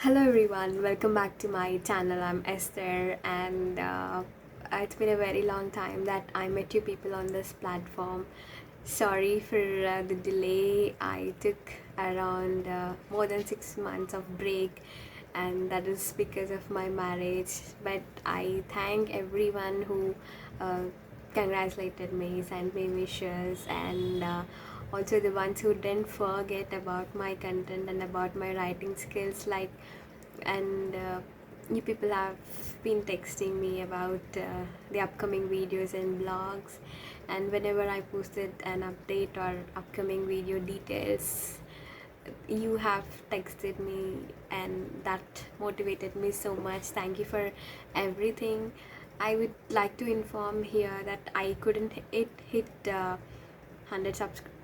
Hello everyone, welcome back to my channel. I'm Esther, and it's been a very long time that I met you people on this platform. Sorry for the delay. I took around more than 6 months of break, and that is because of my marriage. But I thank everyone who uh, congratulated me, sent me wishes, and also the ones who didn't forget about my content and about my writing skills. And you people have been texting me about the upcoming videos and blogs, and whenever I posted an update or upcoming video details, you have texted me, and that motivated me so much. Thank you for everything. I would like to inform here that I couldn't hit 100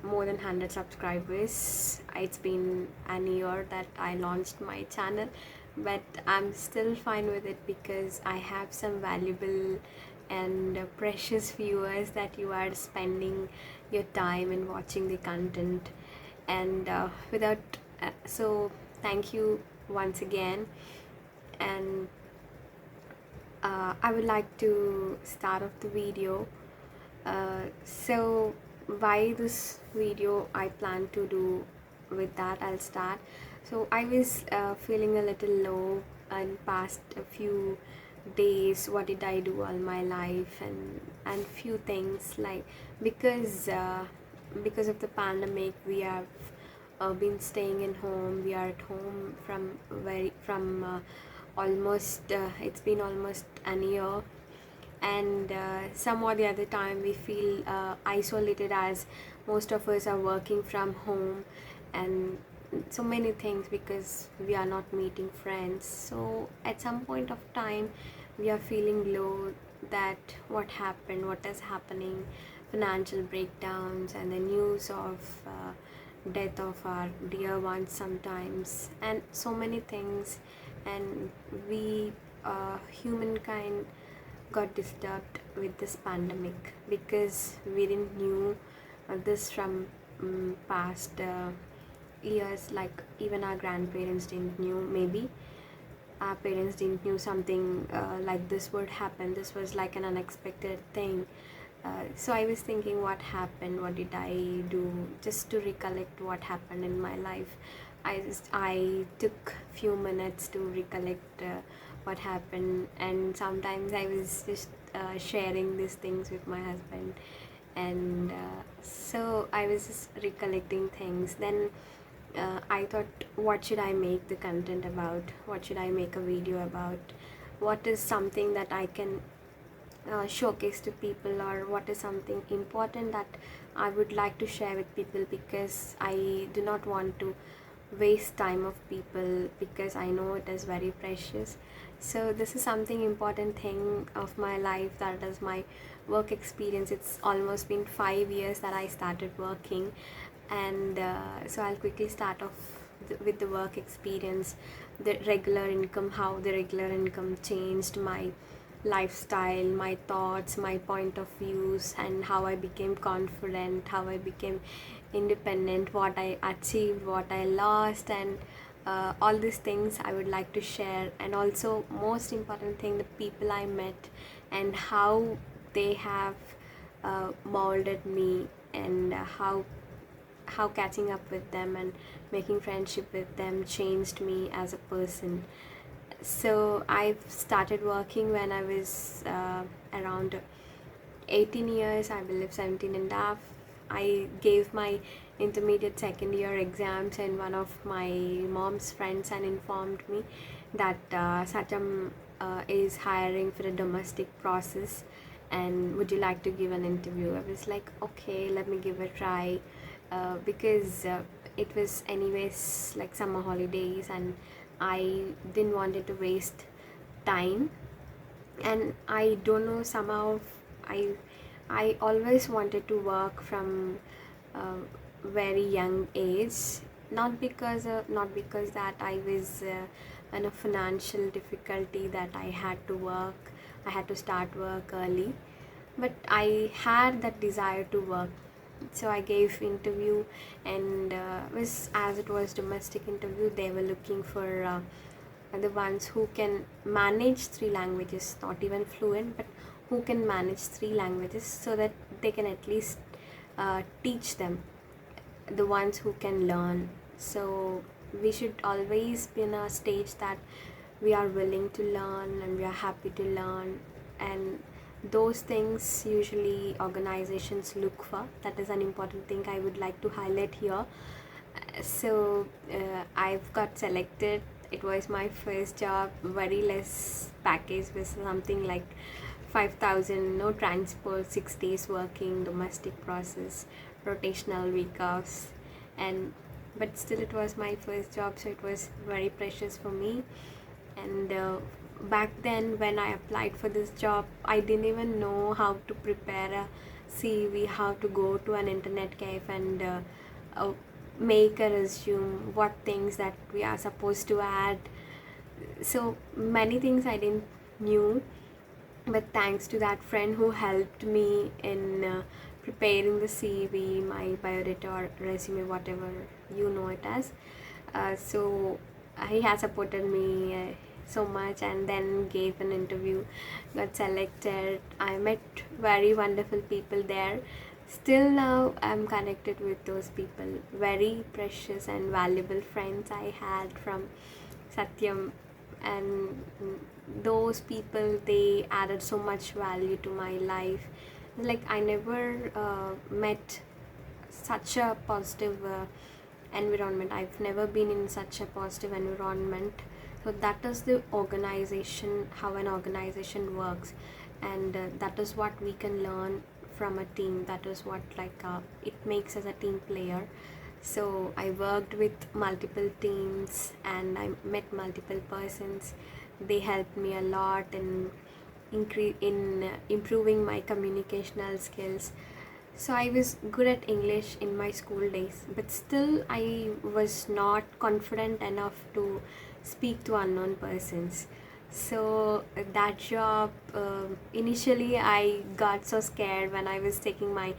more than 100 subscribers. It's been an year that I launched my channel, but I'm still fine with it because I have some valuable and precious viewers that you are spending your time in watching the content. And without so thank you once again. And I would like to start off the video. So why this video I plan to do, with that I'll start. So I was feeling a little low in past a few days. What did I do all my life, and few things like, because because of the pandemic we have been staying in home. We are at home from almost it's been almost an year, and some or the other time we feel isolated, as most of us are working from home, and so many things, because we are not meeting friends. So at some point of time we are feeling low, that what happened, what is happening, financial breakdowns, and the news of death of our dear ones sometimes, and so many things. And we, humankind, got disturbed with this pandemic because we didn't knew this from past years. Like, even our grandparents didn't knew, maybe our parents didn't knew something like this would happen. This was like an unexpected thing. So I was thinking, what happened, what did I do, just to recollect what happened in my life. I took few minutes to recollect what happened, and sometimes I was just sharing these things with my husband. And so I was just recollecting things. Then I thought, what should I make the content about, what should I make a video about, what is something that I can showcase to people, or what is something important that I would like to share with people, because I do not want to waste time of people, because I know it is very precious. So this is something important thing of my life, that is my work experience. It's almost been 5 years that I started working, and so I'll quickly start off with the work experience, the regular income, how the regular income changed my lifestyle, my thoughts, my point of views, and how I became confident, how I became independent, what I achieved, what I lost, and all these things I would like to share. And also, most important thing, the people I met and how they have molded me, and how catching up with them and making friendship with them changed me as a person. So I've started working when I was around 18 years, I believe 17 and a half. I gave my intermediate second year exams, and one of my mom's friends and informed me that Satyam is hiring for a domestic process, and would you like to give an interview? I was like, okay, let me give a try, because it was anyways like summer holidays, and I didn't wanted to waste time. And I don't know, somehow I I always wanted to work from a very young age, not because that I was in a financial difficulty that I had to start work early, but I had that desire to work. So I gave interview, and was as it was domestic interview, they were looking for the ones who can manage three languages, not even fluent, but who can manage three languages, so that they can at least teach them, the ones who can learn. So we should always be in a stage that we are willing to learn and we are happy to learn, and those things usually organizations look for. That is an important thing I would like to highlight here. So I've got selected. It was my first job, very less package, was something like 5,000, no transport, 6 days working, domestic process, rotational week offs, and but still it was my first job, so it was very precious for me. And back then when I applied for this job, I didn't even know how to prepare a CV, how to go to an internet cafe and uh, make a resume, what things that we are supposed to add. So many things I didn't knew, but thanks to that friend who helped me in preparing the CV, my biodata or resume, whatever you know it as. So he has supported me so much, and then gave an interview, got selected. I met very wonderful people there. Still now I'm connected with those people, very precious and valuable friends I had from Satyam. And those people, they added so much value to my life. Like I never met such a positive environment. I've never been in such a positive environment. So that is the organization, how an organization works, and that is what we can learn from a team. That is what it makes us a team player. So I worked with multiple teams and I met multiple persons. They helped me a lot in improving my communicational skills. So I was good at English in my school days, but still I was not confident enough to speak to unknown persons. So that job, initially I got so scared when I was taking my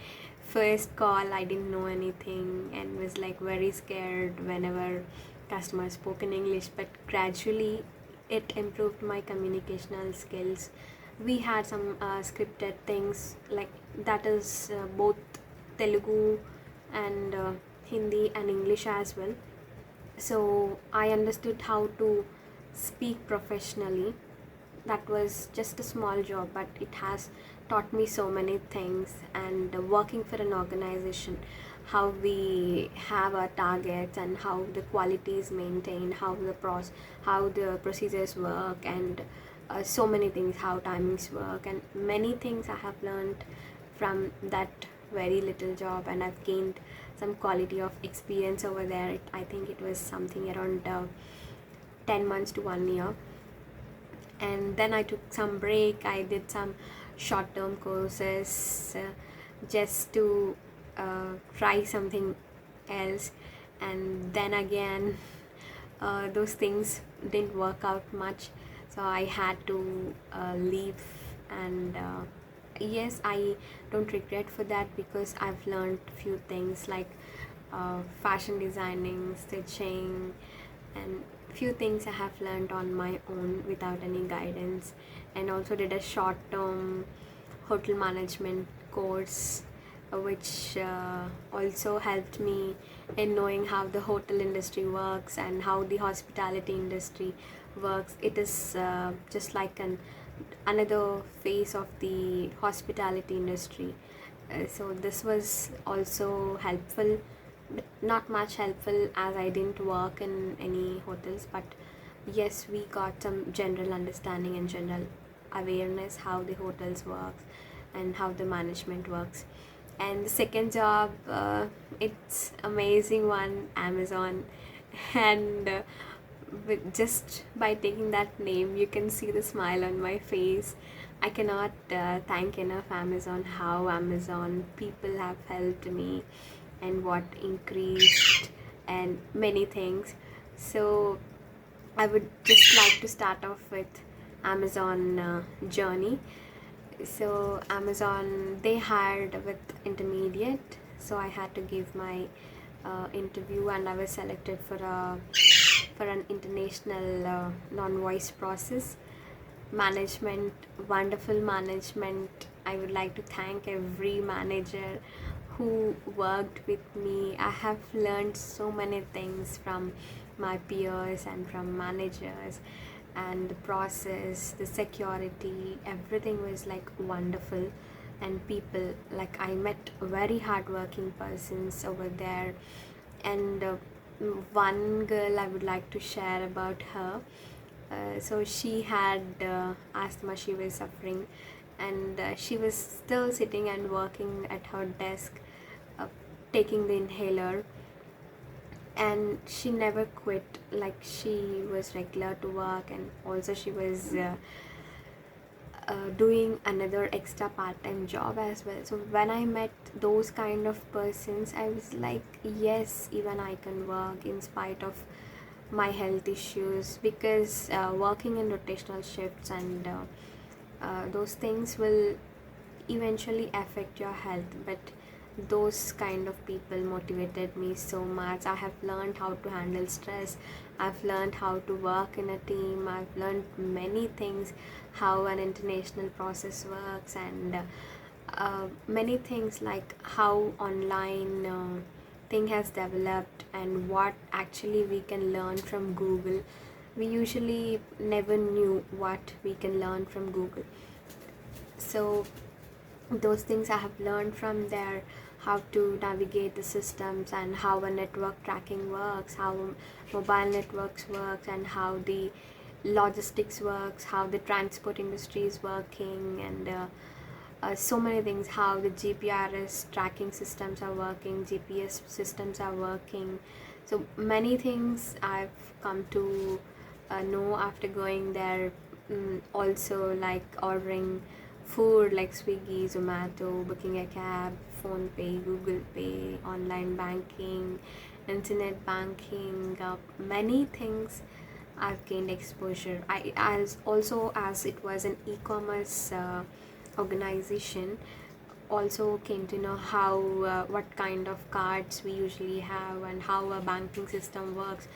first call. I didn't know anything and was like very scared whenever customers spoke in English, but gradually it improved my communicational skills. We had some scripted things, like that is both Telugu and Hindi and English as well. So I understood how to speak professionally. That was just a small job, but it has taught me so many things. And working for an organization, how we have our targets and how the quality is maintained, how the procedures work, and so many things, how timings work, and many things I have learned from that very little job, and I've gained some quality of experience over there. I think it was something around 10 months to 1 year. And then I took some break. I did some short term courses just to try something else. And then again, those things didn't work out much, so I had to leave. And yes, I don't regret for that, because I've learned few things like fashion designing, stitching, and few things I have learned on my own without any guidance. And also did a short term hotel management course, which also helped me in knowing how the hotel industry works and how the hospitality industry works. It is just like another phase of the hospitality industry. So this was also helpful, but not much helpful, as I didn't work in any hotels. But yes, we got some general understanding and general awareness how the hotels works and how the management works. And the second job, it's amazing one, Amazon. And just by taking that name, you can see the smile on my face. I cannot thank enough Amazon, how Amazon people have helped me and what increased and many things. So I would just like to start off with Amazon journey. So Amazon, they hired with intermediate, so I had to give my interview, and I was selected for a for an international non-voice process management, wonderful management. I would like to thank every manager who worked with me. I have learned so many things from my peers and from managers, and the process, the security, everything was like wonderful. And people, like I met very hardworking persons over there. And one girl I would like to share about her. So she had asthma, she was suffering, and she was still sitting and working at her desk, uh, taking the inhaler, and she never quit. Like she was regular to work, and also she was doing another extra part-time job as well. So when I met those kind of persons, I was like, yes, even I can work in spite of my health issues, because working in rotational shifts and those things will eventually affect your health. But those kind of people motivated me so much. I have learned how to handle stress, I've learned how to work in a team, I've learned many things, how an international process works, and many things like how online thing has developed, and what actually we can learn from Google. We usually never knew what we can learn from Google. So those things I have learned from there, how to navigate the systems, and how a network tracking works, how mobile networks works, and how the logistics works, how the transport industry is working, and so many things, how the GPRS tracking systems are working, GPS systems are working. So many things I've come to know after going there. Also, like ordering food like Swiggy, Zomato, booking a cab, Phone Pay, Google Pay, online banking, internet banking, many things I've gained exposure. I as also, as it was an e-commerce organization, also came to know how what kind of cards we usually have, and how a banking system works,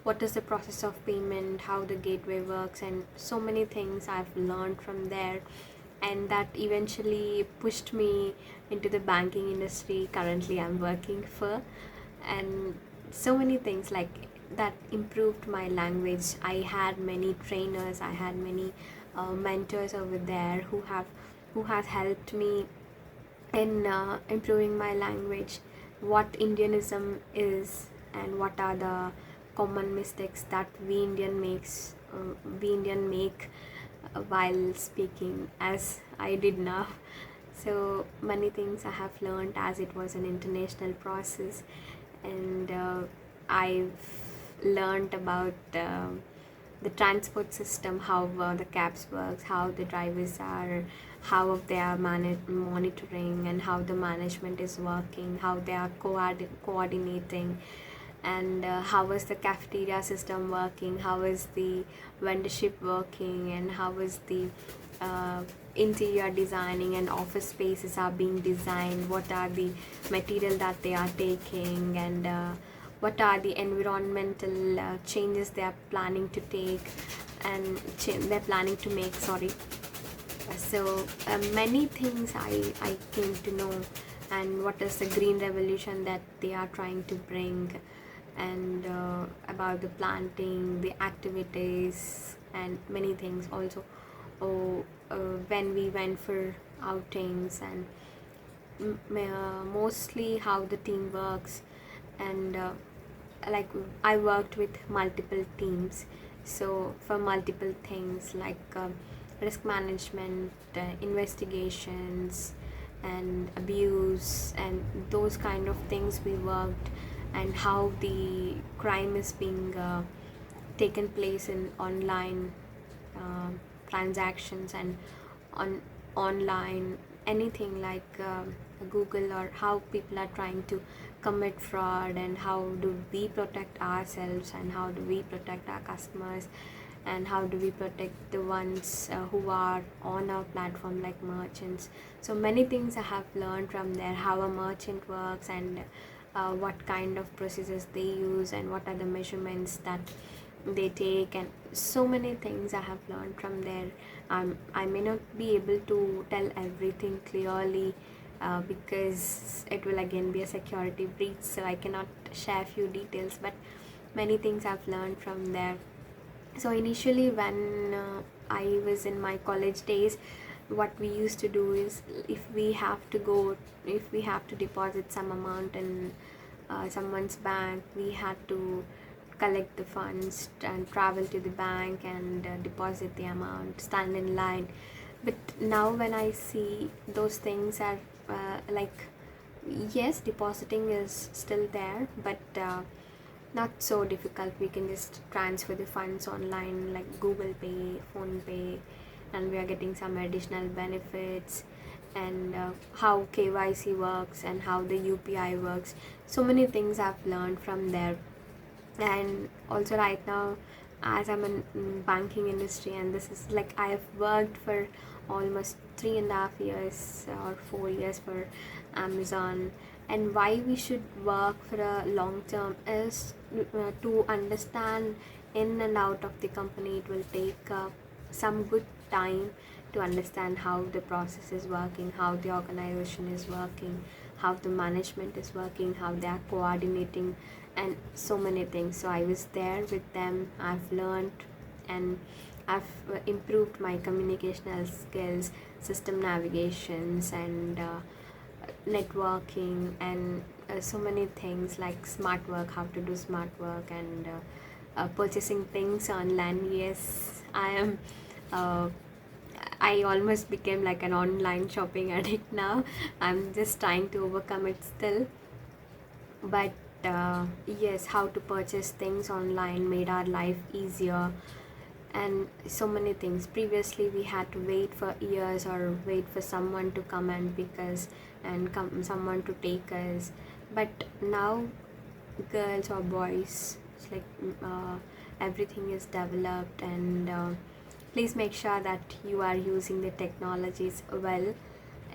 what is the process of payment, how the gateway works, and so many things I've learned from there. And that eventually pushed me into the banking industry currently I'm working for. And so many things like that improved my language. I had many trainers, I had many mentors over there who has helped me in improving my language, what Indianism is, and what are the common mistakes that we Indian make while speaking, as I did now. So many things I have learned, as it was an international process. And I've learned about the transport system, how the cabs works, how the drivers are, how they are monitoring, and how the management is working, how they are coordinating, and how is the cafeteria system working, how is the vendorship working, and how is the uh, interior designing and office spaces are being designed, what are the material that they are taking, and what are the environmental changes they are planning to take, and they're planning to make, sorry. So many things I came to know, and what is the green revolution that they are trying to bring, and about the planting, the activities, and many things also. Oh, when we went for outings, and mostly how the team works. And like I worked with multiple teams, so for multiple things like risk management, investigations, and abuse, and those kind of things we worked, and how the crime is being taken place in online uh, transactions, and on online anything like Google, or how people are trying to commit fraud, and how do we protect ourselves, and how do we protect our customers, and how do we protect the ones who are on our platform like merchants. So many things I have learned from there, how a merchant works, and what kind of processes they use, and what are the measurements that they take, and so many things I have learned from there. I may not be able to tell everything clearly because it will again be a security breach, so I cannot share few details, but many things I've learned from there. So initially when I was in my college days, what we used to do is, if we have to deposit some amount in someone's bank, we had to collect the funds and travel to the bank and deposit the amount, stand in line. But now when I see, those things are like, yes, depositing is still there, but not so difficult. We can just transfer the funds online, like Google Pay, Phone Pay, and we are getting some additional benefits, and how KYC works and how the UPI works. So many things I've learned from there. And also right now, as I'm in banking industry, and this is like, I have worked for almost 3.5 years or 4 years for Amazon. And why we should work for a long term is to understand in and out of the company. It will take some good time to understand how the process is working, how the organization is working, how the management is working, how they are coordinating, and so many things. So I was there with them, I've learned, and I've improved my communicational skills, system navigations, and networking, and so many things like smart work, how to do smart work, and purchasing things online. Yes, uh, I almost became like an online shopping addict now. I'm just trying to overcome it still. But yes, how to purchase things online made our life easier, and so many things. Previously we had to wait for years, or wait for someone to come and pick us, and someone to take us. But now, girls or boys, it's like everything is developed. And please make sure that you are using the technologies well,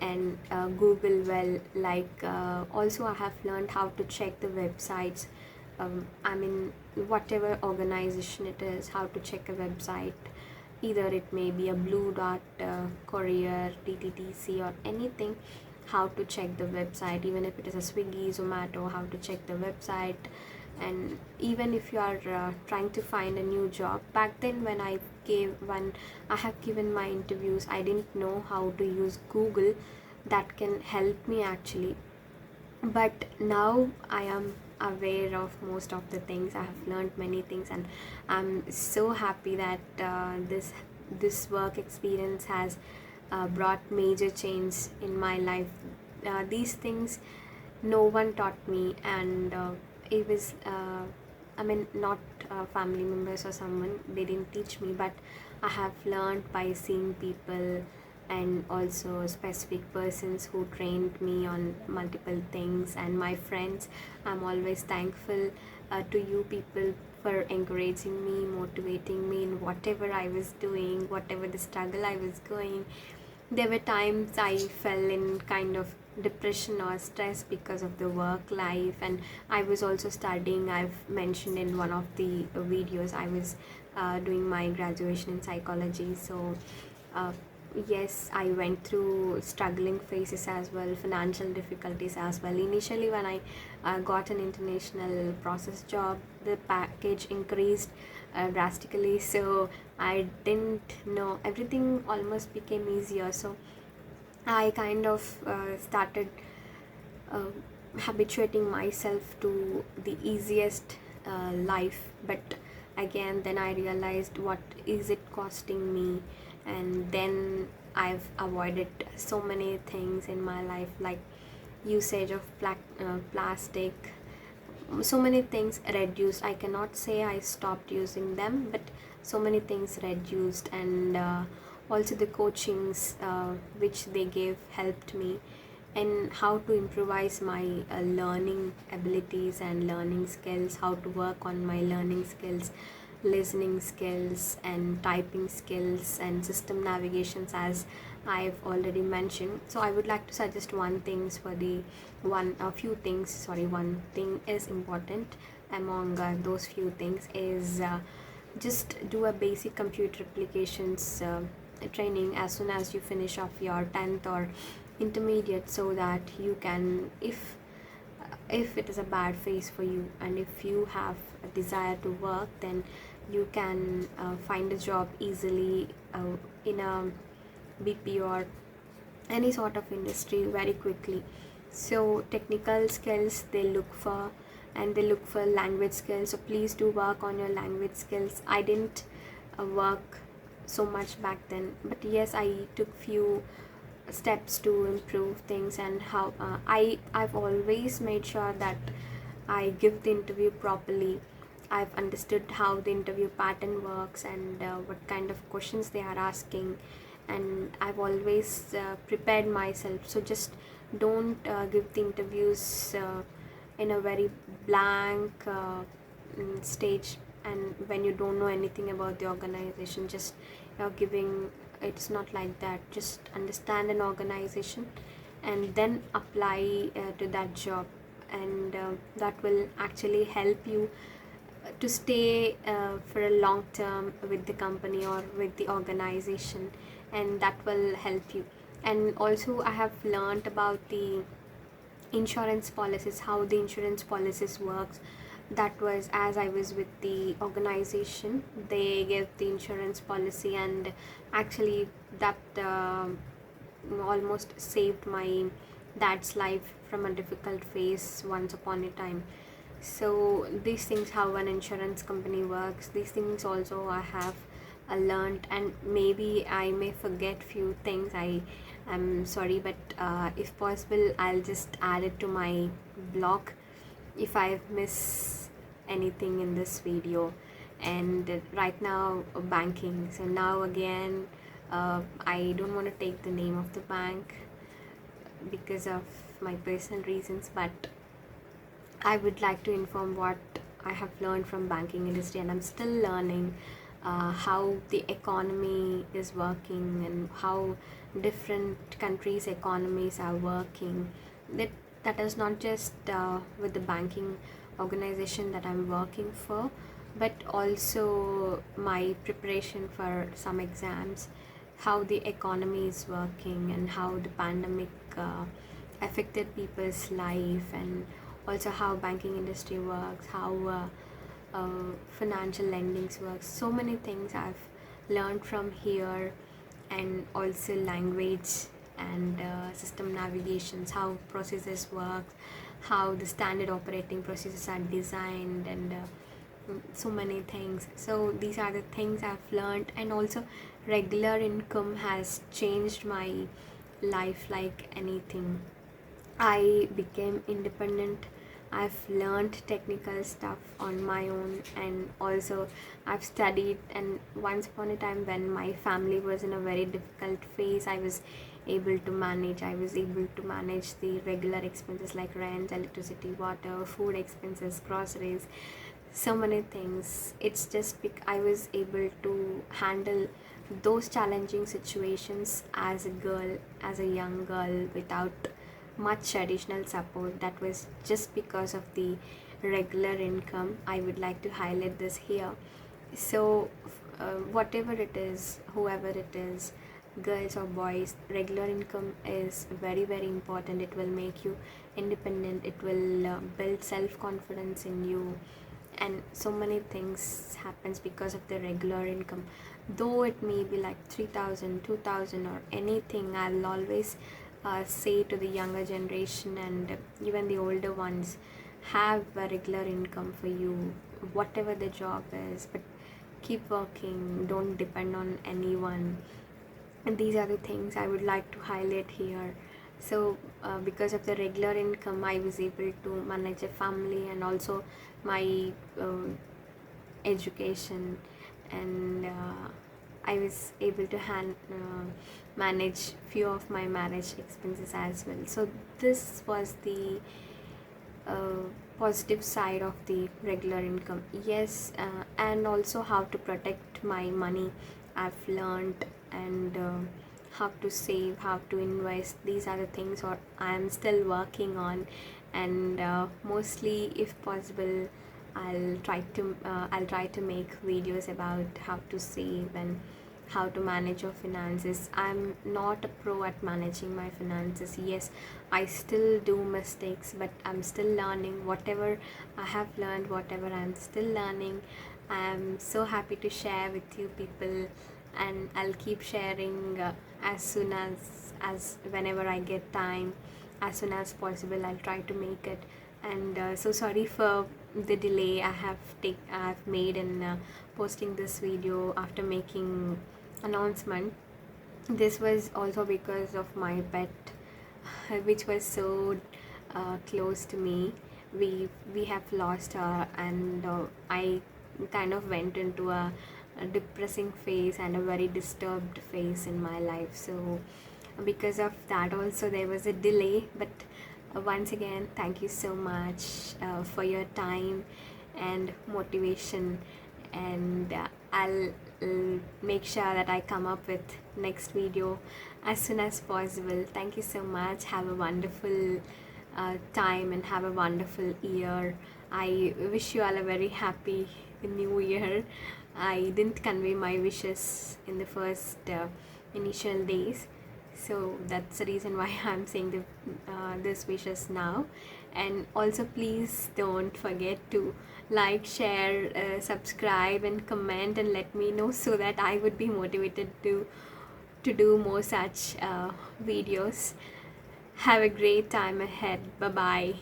and Google well. Like also, I have learned how to check the websites. I mean, whatever organization it is, how to check a website. Either it may be a Blue Dot, Courier, TTTC, or anything. How to check the website, even if it is a Swiggy, Zomato, how to check the website. And even if you are trying to find a new job, back then when I have given my interviews, I didn't know how to use Google. That can help me actually. But now I am aware of most of the things. I have learned many things, and I'm so happy that this work experience has brought major change in my life. These things no one taught me, and it was I mean, not family members or someone, they didn't teach me, but I have learned by seeing people, and also specific persons who trained me on multiple things, and my friends. I'm always thankful to you people for encouraging me, motivating me in whatever I was doing, whatever the struggle I was going. There were times I fell in kind of depression or stress because of the work life, and I was also studying. I've mentioned in one of the videos, I was doing my graduation in psychology. So uh, yes, I went through struggling phases as well, financial difficulties as well. Initially, when I got an international process job, the package increased drastically, so I didn't know, everything almost became easier. So I kind of started uh, habituating myself to the easiest life. But again, then I realized, what is it costing me? And then I've avoided so many things in my life, like usage of plastic. So many things reduced. I cannot say I stopped using them, but so many things reduced. And also the coachings which they gave helped me, and how to improvise my learning abilities and learning skills, how to work on my learning skills, listening skills, and typing skills, and system navigations, as I've already mentioned. So I would like to suggest one things for the one a few things sorry one thing is important among those few things is just do a basic computer applications training as soon as you finish off your 10th or intermediate, so that you can, if it is a bad phase for you and if you have a desire to work, then you can find a job easily in a BP or any sort of industry very quickly. So technical skills they look for, and they look for language skills, so please do work on your language skills. I didn't work so much back then, but yes, I took few steps to improve things. And how I've always made sure that I give the interview properly. I've understood how the interview pattern works and what kind of questions they are asking, and I've always prepared myself. So just don't give the interviews in a very blank stage, and when you don't know anything about the organization, just you're giving, it's not like that. Just understand an organization and then apply to that job, and that will actually help you to stay for a long term with the company or with the organization, and that will help you. And also I have learned about the insurance policies, how the insurance policies works. That was as I was with the organization, they gave the insurance policy, and actually that almost saved my dad's life from a difficult phase once upon a time. So these things, how an insurance company works, these things also I have learned, and maybe I may forget few things. I am sorry, but if possible I'll just add it to my blog if I miss anything in this video. And right now banking, so now again I don't want to take the name of the bank because of my personal reasons, but I would like to inform what I have learned from banking industry, and I'm still learning how the economy is working and how different countries' economies are working. That that is not just with the banking organization that I'm working for, but also my preparation for some exams, how the economy is working and how the pandemic affected people's life, and also how banking industry works, how financial lendings works. So many things I've learned from here, and also language and system navigations, how processes work, how the standard operating processes are designed, and so many things. So these are the things I've learned. And also regular income has changed my life like anything. I became independent. I've learned technical stuff on my own, and also I've studied. And once upon a time, when my family was in a very difficult phase, I was able to manage. I was able to manage the regular expenses like rent, electricity, water, food expenses, groceries, so many things. It's just I was able to handle those challenging situations as a girl, as a young girl, without much additional support. That was just because of the regular income. I would like to highlight this here. So whatever it is, whoever it is, girls or boys, regular income is very very important. It will make you independent, it will build self-confidence in you, and so many things happens because of the regular income. Though it may be like 3,000, 2,000, or anything, I'll always say to the younger generation and even the older ones, have a regular income for you, whatever the job is, but keep working, don't depend on anyone. And these are the things I would like to highlight here. So because of the regular income, I was able to manage a family, and also my education, and I was able to manage few of my marriage expenses as well. So this was the positive side of the regular income. Yes, and also how to protect my money I've learned, and how to save, how to invest. These are the things what I am still working on, and mostly if possible I'll try to make videos about how to save and how to manage your finances. I'm not a pro at managing my finances. Yes, I still do mistakes, but I'm still learning. Whatever I have learned, whatever I'm still learning, I'm so happy to share with you people, and I'll keep sharing as soon as whenever I get time, as soon as possible. I'll try to make it. And so sorry for the delay I've made in posting this video after making announcement. This was also because of my pet, which was so close to me. We have lost her, and I kind of went into a depressing phase and a very disturbed phase in my life. So because of that also there was a delay, but once again, thank you so much for your time and motivation. And I'll make sure that I come up with next video as soon as possible. Thank you so much. Have a wonderful time and have a wonderful year. I wish you all a very happy new year. I didn't convey my wishes in the first initial days, so that's the reason why I'm saying this wishes now. And also please don't forget to like, share, subscribe and comment and let me know, so that I would be motivated to do more such videos. Have a great time ahead. Bye bye.